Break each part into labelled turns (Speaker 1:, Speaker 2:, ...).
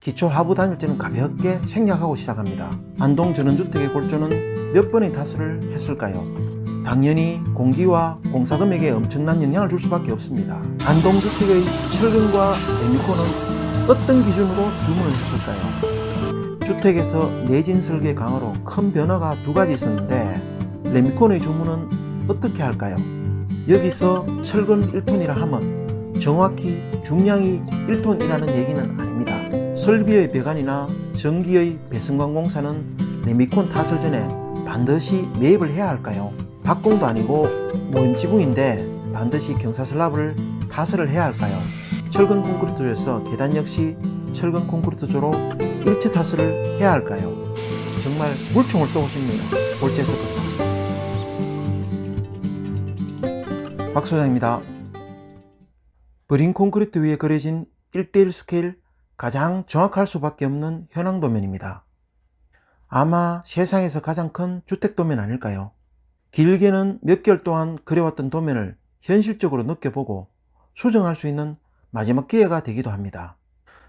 Speaker 1: 기초 하부 단열재는 가볍게 생략하고 시작합니다. 안동 전원주택의 골조는 몇 번의 타설을 했을까요? 당연히 공기와 공사금액에 엄청난 영향을 줄 수밖에 없습니다. 안동주택의 철근과 레미콘은 어떤 기준으로 주문을 했을까요? 주택에서 내진 설계 강화로 큰 변화가 두 가지 있었는데 레미콘의 주문은 어떻게 할까요? 여기서 철근 1톤이라 하면 정확히 중량이 1톤이라는 얘기는 아닙니다. 설비의 배관이나 전기의 배선관 공사는 레미콘 타설 전에 반드시 매입을 해야 할까요? 박공도 아니고 모임지붕인데 반드시 경사슬랍을 타설을 해야 할까요? 철근 콘크리트조에서 계단 역시 철근 콘크리트조로 일체 타설을 해야 할까요? 정말 물총을 쏘고 싶네요. 골재 섞어서. 박 소장입니다. 버린 콘크리트 위에 그려진 1:1 스케일 가장 정확할 수밖에 없는 현황 도면입니다. 아마 세상에서 가장 큰 주택 도면 아닐까요? 길게는 몇 개월 동안 그려왔던 도면을 현실적으로 느껴보고 수정할 수 있는 마지막 기회가 되기도 합니다.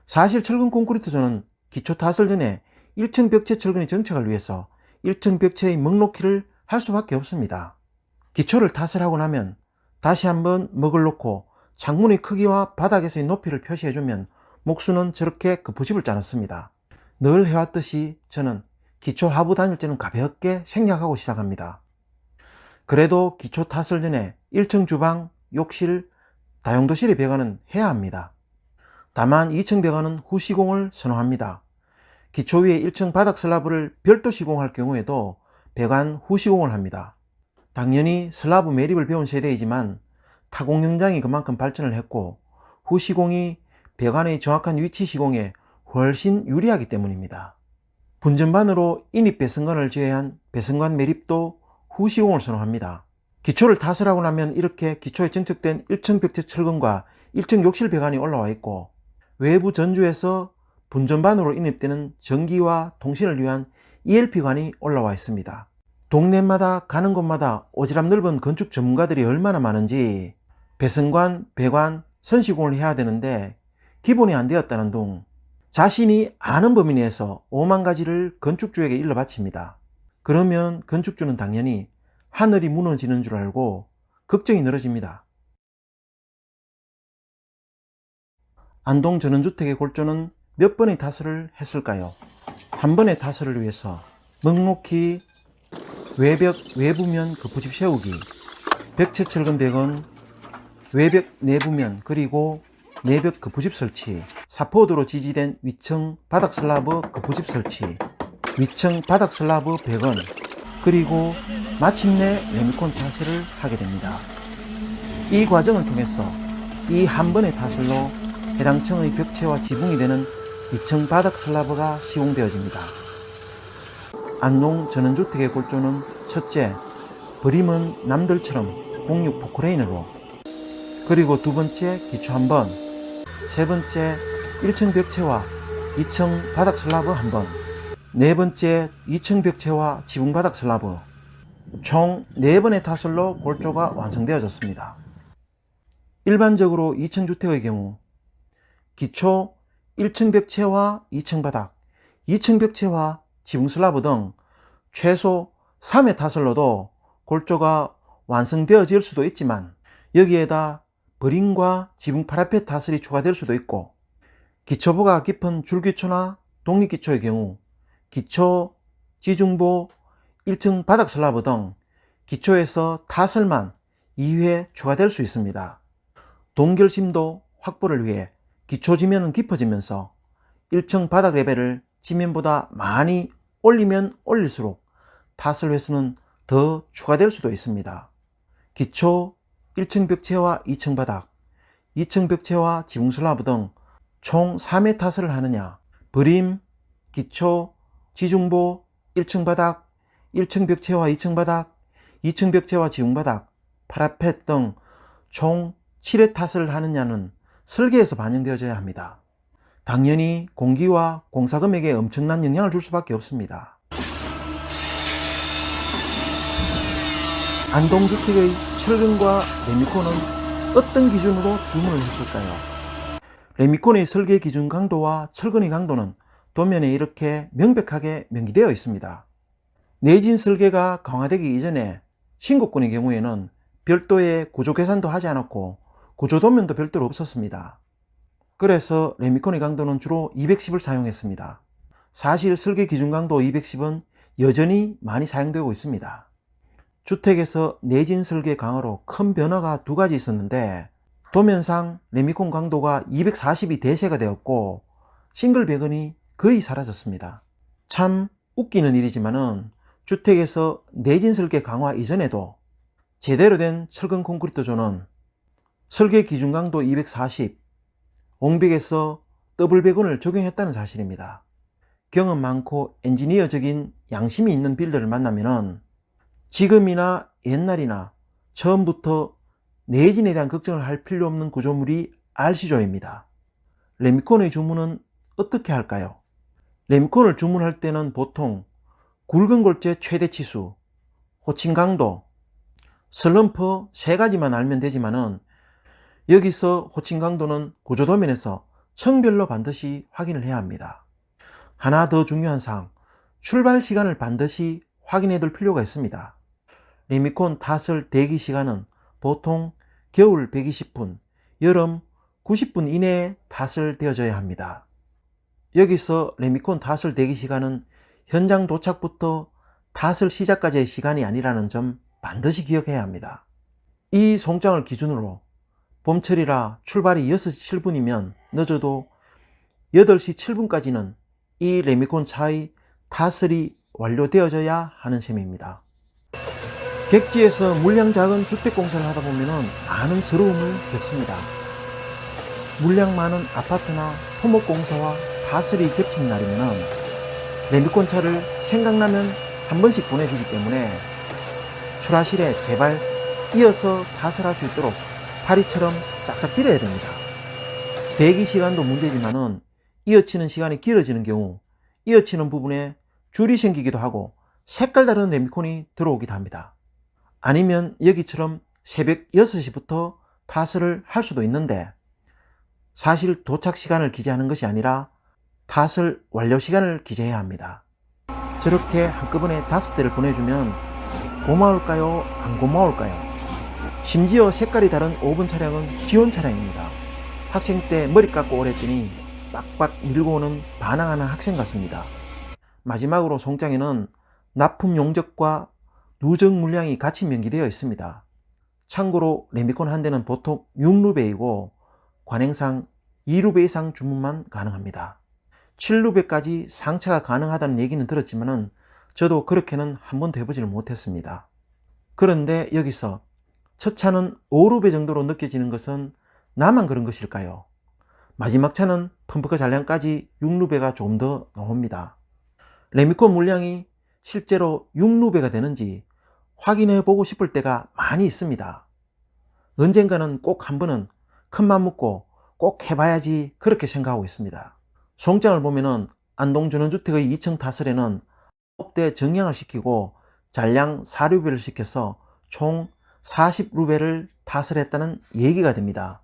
Speaker 1: 사실 철근 콘크리트조는 기초 타설 전에 1층 벽체 철근의 정착을 위해서 1층 벽체의 먹놓기를 할 수밖에 없습니다. 기초를 타설하고 나면 다시 한번 먹을 놓고 창문의 크기와 바닥에서의 높이를 표시해주면 목수는 저렇게 급부집을 짜놨습니다. 늘 해왔듯이 저는 기초 하부 단열재는 가볍게 생략하고 시작합니다. 그래도 기초 타설 전에 1층 주방, 욕실, 다용도실의 배관은 해야 합니다. 다만 2층 배관은 후 시공을 선호합니다. 기초 위에 1층 바닥 슬라브를 별도 시공할 경우에도 배관 후 시공을 합니다. 당연히 슬라브 매립을 배운 세대이지만 타공 현장이 그만큼 발전을 했고 후 시공이 배관의 정확한 위치 시공에 훨씬 유리하기 때문입니다. 분전반으로 인입 배선관을 제외한 배선관 매립도 후 시공을 선호합니다. 기초를 타설하고 나면 이렇게 기초에 정착된 1층 벽체 철근과 1층 욕실 배관이 올라와 있고 외부 전주에서 분전반으로 인입되는 전기와 통신을 위한 ELP관이 올라와 있습니다. 동네마다 가는 곳마다 오지랖 넓은 건축 전문가들이 얼마나 많은지 배선관, 배관, 선시공을 해야 되는데 기본이 안 되었다는 둥 자신이 아는 범위 내에서 5만 가지를 건축주에게 일러 바칩니다. 그러면 건축주는 당연히 하늘이 무너지는 줄 알고 걱정이 늘어집니다. 안동 전원주택의 골조는 몇 번의 타설을 했을까요? 한 번의 타설을 위해서 먹놓기, 외벽 외부면 급부집 세우기, 벽체 철근 배건, 외벽 내부면 그리고 내벽 급부집 설치, 사포드로 지지된 위층 바닥 슬라브 급부집 설치, 위층 바닥 슬라브 배건, 그리고 마침내 레미콘 타설을 하게 됩니다. 이 과정을 통해서 이 한 번의 타설로 해당 층의 벽체와 지붕이 되는 위층 바닥 슬라브가 시공되어집니다. 안동 전원주택의 골조는 첫째, 버림은 남들처럼 공육 포크레인으로, 그리고 두 번째, 기초 한 번, 세 번째, 1층 벽체와 2층 바닥 슬라브 한 번, 네 번째, 2층 벽체와 지붕 바닥 슬라브, 총 4번의 타설로 골조가 완성되어졌습니다. 일반적으로 2층 주택의 경우 기초, 1층 벽체와 2층 바닥, 2층 벽체와 지붕 슬라브 등 최소 3회 타설로도 골조가 완성되어질 수도 있지만 여기에다 버림과 지붕 파라펫 타설이 추가될 수도 있고 기초부가 깊은 줄기초나 독립기초의 경우 기초, 지중보, 1층 바닥 슬라브 등 기초에서 타설만 2회 추가될 수 있습니다. 동결심도 확보를 위해 기초 지면은 깊어지면서 1층 바닥 레벨을 지면보다 많이 올리면 올릴수록 타설 횟수는 더 추가될 수도 있습니다. 기초, 1층 벽체와 2층 바닥, 2층 벽체와 지붕 슬라브 등 총 3회 타설을 하느냐, 버림, 기초, 지중보, 1층 바닥, 1층 벽체와 2층 바닥, 2층 벽체와 지붕 바닥, 파라펫 등 총 7회 타설을 하느냐는 설계에서 반영되어져야 합니다. 당연히 공기와 공사금액에 엄청난 영향을 줄 수밖에 없습니다. 안동주택의 철근과 레미콘은 어떤 기준으로 주문을 했을까요? 레미콘의 설계 기준 강도와 철근의 강도는 도면에 이렇게 명백하게 명기되어 있습니다. 내진 설계가 강화되기 이전에 신고권의 경우에는 별도의 구조 계산도 하지 않았고 구조 도면도 별도로 없었습니다. 그래서 레미콘의 강도는 주로 210을 사용했습니다. 사실 설계 기준 강도 210은 여전히 많이 사용되고 있습니다. 주택에서 내진 설계 강화로 큰 변화가 두 가지 있었는데, 도면상 레미콘 강도가 240이 대세가 되었고 싱글 배건이 거의 사라졌습니다. 참 웃기는 일이지만은 주택에서 내진 설계 강화 이전에도 제대로 된 철근 콘크리트조는 설계 기준 강도 240, 옹벽에서 더블 배건을 적용했다는 사실입니다. 경험 많고 엔지니어적인 양심이 있는 빌더를 만나면은 지금이나 옛날이나 처음부터 내진에 대한 걱정을 할 필요 없는 구조물이 RC조입니다. 레미콘의 주문은 어떻게 할까요? 레미콘을 주문할 때는 보통 굵은 골재 최대 치수, 호칭 강도, 슬럼프 세 가지만 알면 되지만은 여기서 호칭 강도는 구조 도면에서 층별로 반드시 확인을 해야 합니다. 하나 더 중요한 사항, 출발 시간을 반드시 확인해 둘 필요가 있습니다. 레미콘 타설 대기 시간은 보통 겨울 120분, 여름 90분 이내에 타설되어져야 합니다. 여기서 레미콘 타설 대기 시간은 현장 도착부터 타설 시작까지의 시간이 아니라는 점 반드시 기억해야 합니다. 이 송장을 기준으로 봄철이라 출발이 6시 7분이면 늦어도 8시 7분까지는 이 레미콘 차의 타설이 완료되어져야 하는 셈입니다. 객지에서 물량 작은 주택공사를 하다 보면 많은 서러움을 겪습니다. 물량 많은 아파트나 토목공사와 타설이 겹치는 날이면 레미콘 차를 생각나면 한 번씩 보내주기 때문에 출하실에 제발 이어서 타설할 수 있도록 파리처럼 싹싹 빌어야 됩니다. 대기 시간도 문제지만은 이어치는 시간이 길어지는 경우 이어치는 부분에 줄이 생기기도 하고 색깔 다른 레미콘이 들어오기도 합니다. 아니면 여기처럼 새벽 6시부터 타설을 할 수도 있는데 사실 도착 시간을 기재하는 것이 아니라 타설 완료 시간을 기재해야 합니다. 저렇게 한꺼번에 5대를 보내주면 고마울까요? 안 고마울까요? 심지어 색깔이 다른 5번 차량은 지원 차량입니다. 학생 때 머리 깎고 오랬더니 빡빡 밀고 오는 반항하는 학생 같습니다. 마지막으로 송장에는 납품 용적과 누적 물량이 같이 명기되어 있습니다. 참고로 레미콘 한 대는 보통 6루베이고 관행상 2루베 이상 주문만 가능합니다. 7루베까지 상차가 가능하다는 얘기는 들었지만 저도 그렇게는 한 번도 해보지를 못했습니다. 그런데 여기서 첫 차는 5루베 정도로 느껴지는 것은 나만 그런 것일까요? 마지막 차는 펌프카 잔량까지 6루베가 좀 더 나옵니다. 레미콘 물량이 실제로 6루베가 되는지 확인해 보고 싶을 때가 많이 있습니다. 언젠가는 꼭 한 번은 큰맘 먹고 꼭 해봐야지 그렇게 생각하고 있습니다. 송장을 보면은 안동전원주택의 2층 타설에는 9대 정량을 시키고 잔량 4루베를 시켜서 총 40루베를 타설했다는 얘기가 됩니다.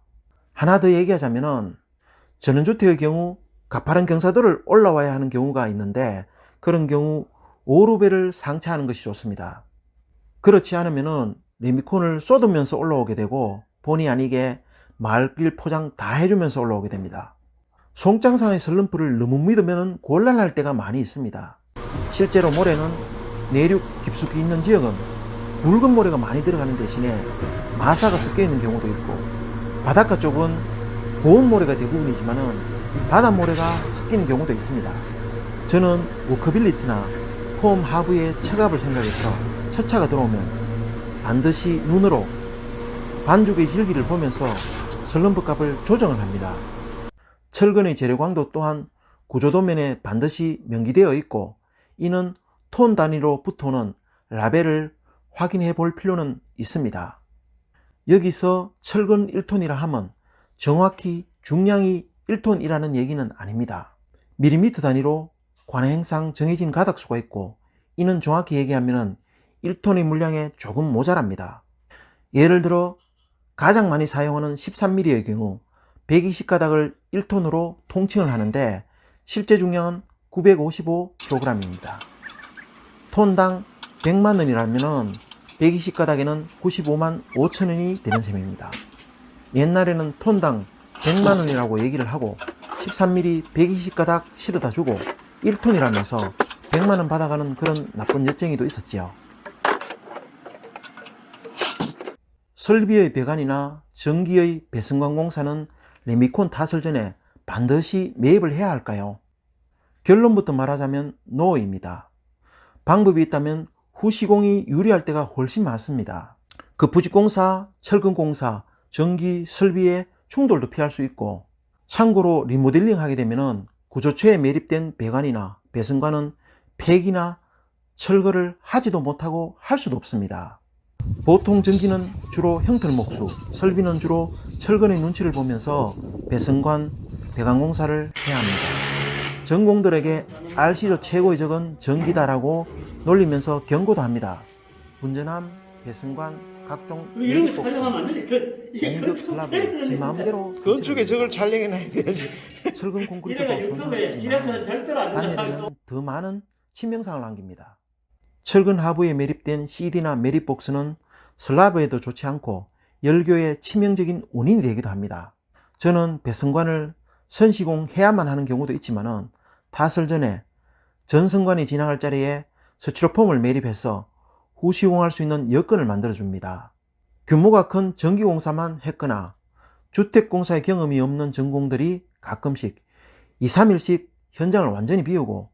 Speaker 1: 하나 더 얘기하자면은 전원주택의 경우 가파른 경사도를 올라와야 하는 경우가 있는데 그런 경우 5루베를 상차하는 것이 좋습니다. 그렇지 않으면은 레미콘을 쏟으면서 올라오게 되고 본의 아니게 마을길 포장 다 해주면서 올라오게 됩니다. 송장상의 슬럼프를 너무 믿으면 곤란할 때가 많이 있습니다. 실제로 모래는 내륙 깊숙이 있는 지역은 굵은 모래가 많이 들어가는 대신에 마사가 섞여 있는 경우도 있고 바닷가 쪽은 고운 모래가 대부분이지만은 바닷모래가 섞이는 경우도 있습니다. 저는 워커빌리티나 홈 하부의 처갑을 생각해서 첫 차가 들어오면 반드시 눈으로 반죽의 질기를 보면서 슬럼프 값을 조정을 합니다. 철근의 재료 강도 또한 구조도면에 반드시 명기되어 있고 이는 톤 단위로 붙어오는 라벨을 확인해 볼 필요는 있습니다. 여기서 철근 1톤이라 하면 정확히 중량이 1톤이라는 얘기는 아닙니다. 밀리미터 단위로 관행상 정해진 가닥수가 있고 이는 정확히 얘기하면 1톤의 물량에 조금 모자랍니다. 예를 들어 가장 많이 사용하는 13mm의 경우 120가닥을 1톤으로 통칭을 하는데 실제 중량은 955kg입니다. 톤당 100만원이라면 120가닥에는 95만 5천원이 되는 셈입니다. 옛날에는 톤당 100만원이라고 얘기를 하고 13mm 120가닥 시드다 주고 1톤이라면서 100만원 받아가는 그런 나쁜 엿쟁이도 있었지요. 설비의 배관이나 전기의 배선관 공사는 레미콘 탓을 전에 반드시 매입을 해야 할까요? 결론부터 말하자면 NO입니다. 방법이 있다면 후시공이 유리할 때가 훨씬 많습니다. 급부직공사, 철근공사, 전기, 설비의 충돌도 피할 수 있고, 참고로 리모델링 하게 되면 구조체에 매립된 배관이나 배선관은 폐기나 철거를 하지도 못하고 할 수도 없습니다. 보통 전기는 주로 형틀목수, 설비는 주로 철근의 눈치를 보면서 배선관, 배관 공사를 해야 합니다. 전공들에게 RC조 최고의 적은 전기다라고 놀리면서 경고도 합니다. 운전함, 배선관, 각종 매립복수, 공격 슬랍을 지 마음대로
Speaker 2: 건축에 저걸 촬영해놔야 돼야지.
Speaker 1: 철근 콘크리트도 손상시키지만 단열에는 더 많은 치명상을 안깁니다. 철근 하부에 매립된 CD나 매립복스는 슬라브에도 좋지 않고 열교에 치명적인 원인이 되기도 합니다. 저는 배선관을 선시공해야만 하는 경우도 있지만 탓을 전에 전선관이 지나갈 자리에 스티로폼을 매립해서 후시공할 수 있는 여건을 만들어줍니다. 규모가 큰 전기공사만 했거나 주택공사의 경험이 없는 전공들이 가끔씩 2, 3일씩 현장을 완전히 비우고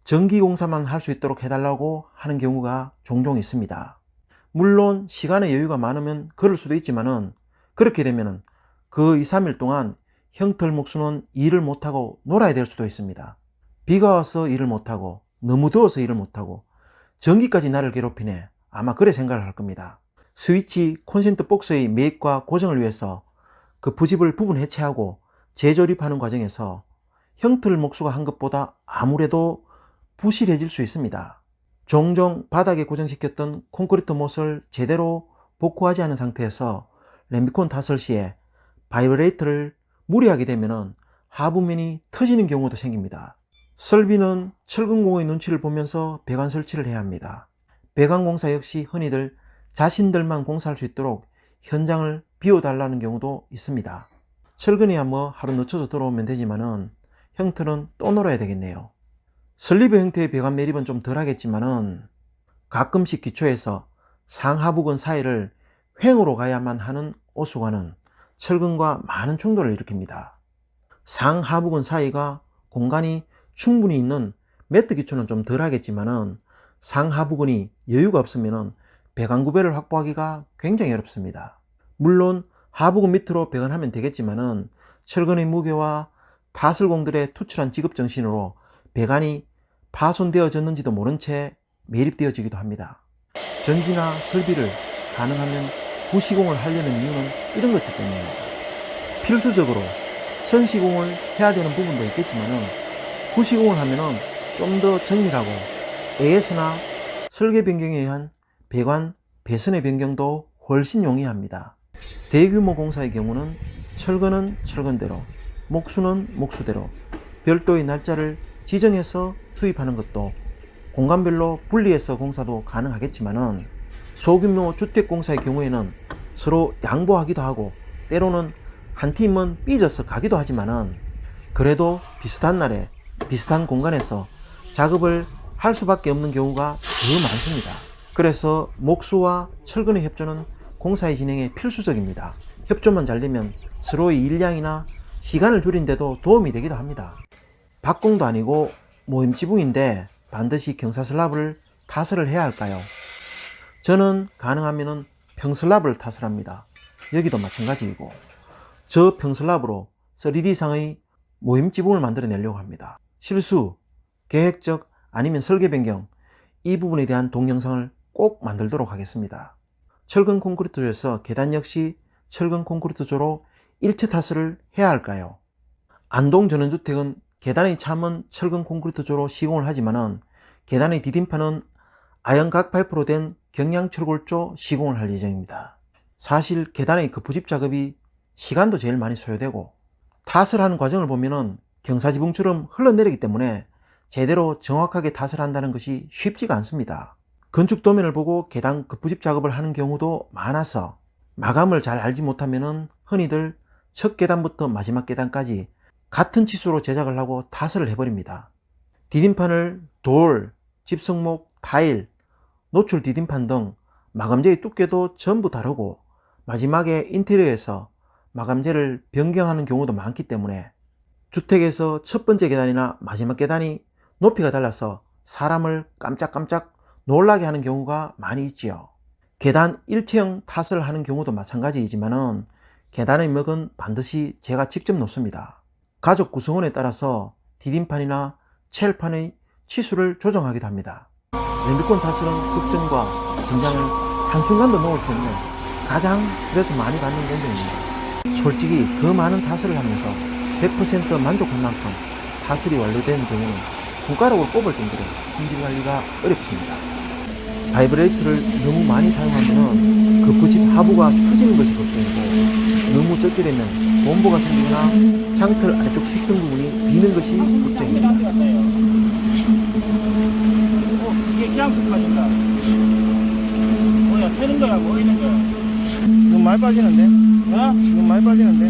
Speaker 1: 전기공사만 할 수 있도록 해달라고 하는 경우가 종종 있습니다. 물론 시간의 여유가 많으면 그럴 수도 있지만은 그렇게 되면은 그 2, 3일 동안 형틀목수는 일을 못하고 놀아야 될 수도 있습니다. 비가 와서 일을 못하고 너무 더워서 일을 못하고 전기까지 나를 괴롭히네, 아마 그래 생각을 할 겁니다. 스위치 콘센트 박스의 매입과 고정을 위해서 그 부집을 부분 해체하고 재조립하는 과정에서 형틀목수가 한 것보다 아무래도 부실해질 수 있습니다. 종종 바닥에 고정시켰던 콘크리트 못을 제대로 복구하지 않은 상태에서 레미콘 탓을 시에 바이브레이터를 무리하게 되면 하부면이 터지는 경우도 생깁니다. 설비는 철근공의 눈치를 보면서 배관 설치를 해야 합니다. 배관 공사 역시 흔히들 자신들만 공사할 수 있도록 현장을 비워달라는 경우도 있습니다. 철근이야 뭐 하루 늦춰서 들어오면 되지만은 형틀은 또 놀아야 되겠네요. 슬리브 형태의 배관 매립은 좀 덜 하겠지만은 가끔씩 기초에서 상하부근 사이를 횡으로 가야만 하는 오수관은 철근과 많은 충돌을 일으킵니다. 상하부근 사이가 공간이 충분히 있는 매트 기초는 좀 덜 하겠지만은 상하부근이 여유가 없으면은 배관 구배를 확보하기가 굉장히 어렵습니다. 물론 하부근 밑으로 배관하면 되겠지만은 철근의 무게와 타설공들의 투철한 직업정신으로 배관이 파손되어졌는지도 모른 채 매립되어지기도 합니다. 전기나 설비를 가능하면 후시공을 하려는 이유는 이런 것들 때문입니다. 필수적으로 선시공을 해야 되는 부분도 있겠지만은 후시공을 하면은 좀 더 정밀하고 AS나 설계 변경에 의한 배관, 배선의 변경도 훨씬 용이합니다. 대규모 공사의 경우는 철근은 철근대로, 목수는 목수대로 별도의 날짜를 지정해서 투입하는 것도 공간별로 분리해서 공사도 가능하겠지만은 소규모 주택공사의 경우에는 서로 양보하기도 하고 때로는 한 팀은 삐져서 가기도 하지만은 그래도 비슷한 날에 비슷한 공간에서 작업을 할 수밖에 없는 경우가 더 많습니다. 그래서 목수와 철근의 협조는 공사의 진행에 필수적입니다. 협조만 잘 되면 서로의 일량이나 시간을 줄인데도 도움이 되기도 합니다. 박공도 아니고 모임지붕인데 반드시 경사슬랍을 타설을 해야 할까요? 저는 가능하면 평슬랍을 타설 합니다. 여기도 마찬가지이고 저 평슬랍으로 3D상의 모임지붕을 만들어내려고 합니다. 실수, 계획적 아니면 설계 변경, 이 부분에 대한 동영상을 꼭 만들도록 하겠습니다. 철근 콘크리트조에서 계단 역시 철근 콘크리트조로 일체 타설을 해야 할까요? 안동 전원주택은 계단의 참은 철근 콘크리트조로 시공을 하지만은 계단의 디딤판은 아연각 파이프로 된 경량철골조 시공을 할 예정입니다. 사실 계단의 그 부집 작업이 시간도 제일 많이 소요되고 탓을 하는 과정을 보면은 경사지붕처럼 흘러내리기 때문에 제대로 정확하게 탓을 한다는 것이 쉽지가 않습니다. 건축 도면을 보고 계단 급부집 작업을 하는 경우도 많아서 마감을 잘 알지 못하면은 흔히들 첫 계단부터 마지막 계단까지 같은 치수로 제작을 하고 탓을 해버립니다. 디딤판을 돌, 집성목, 타일, 노출 디딤판 등 마감재의 두께도 전부 다르고 마지막에 인테리어에서 마감재를 변경하는 경우도 많기 때문에 주택에서 첫 번째 계단이나 마지막 계단이 높이가 달라서 사람을 깜짝깜짝 놀라게 하는 경우가 많이 있지요. 계단 일체형 탓을 하는 경우도 마찬가지이지만은 계단의 멱은 반드시 제가 직접 놓습니다. 가족 구성원에 따라서 디딤판이나 체일판의 치수를 조정하기도 합니다. 레미콘 탓은 걱정과 긴장을 한순간도 놓을 수 없는 가장 스트레스 많이 받는 공정입니다. 솔직히 그 많은 탓을 하면서 100% 만족할 만큼 탓을이 완료된 경우는 손가락으로 꼽을 정도로 품질관리가 어렵습니다. 바이브레이터를 너무 많이 사용하면 급부집 하부가 터지는 것이 걱정이고 너무 적게 되면 원보가 생기거나 창틀 아래쪽 습등 부분이 비는 것이 걱정입니다.
Speaker 3: 이게 그냥 붙어진다. 뭐야, 새는 거야, 모이는 거야?
Speaker 2: 이거 많이 빠지는데?
Speaker 3: 어?
Speaker 2: 이거 많이 빠지는데?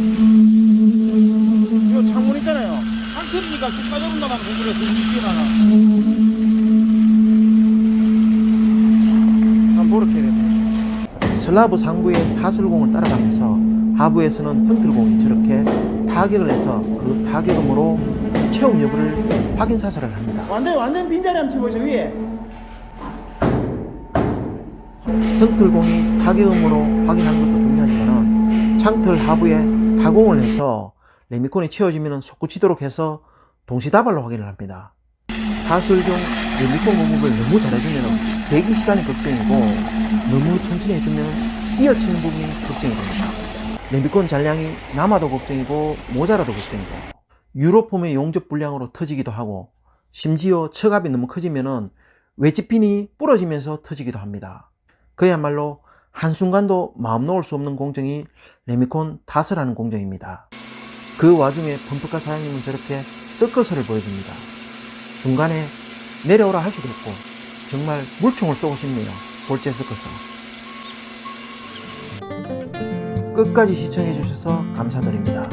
Speaker 2: 이거 창문 있잖아요.
Speaker 3: 상틀이니까 쑥 빠져본다만 공부를 더 미치잖아.
Speaker 2: 한번 보러 해야 돼.
Speaker 1: 슬라브 상부의 타슬공을 따라가면서 하부에서는 형틀공이 저렇게 타격을 해서 그 타격음으로 체험 여부를 확인 사살을 합니다.
Speaker 2: 완전 빈자리 한번 쳐보세요, 위에.
Speaker 1: 형틀공이 타격음으로 확인하는 것도 중요하지만 창틀 하부에 타공을 해서 레미콘이 채워지면 솟구치도록 해서 동시다발로 확인을 합니다. 타슬 중 레미콘 공급을 너무 잘해주면 대기 시간이 걱정이고 너무 천천히 해주면 이어치는 부분이 걱정이 됩니다. 레미콘 잔량이 남아도 걱정이고 모자라도 걱정이고 유로폼의 용접 불량으로 터지기도 하고 심지어 처갑이 너무 커지면 웨지핀이 부러지면서 터지기도 합니다. 그야말로 한순간도 마음 놓을 수 없는 공정이 레미콘 탓을 하는 공정입니다. 그 와중에 펌프카 사장님은 저렇게 서커스를 보여줍니다. 중간에 내려오라 할 수도 없고 정말 물총을 쏘고 싶네요. 볼제 서커스. 끝까지 시청해 주셔서 감사드립니다.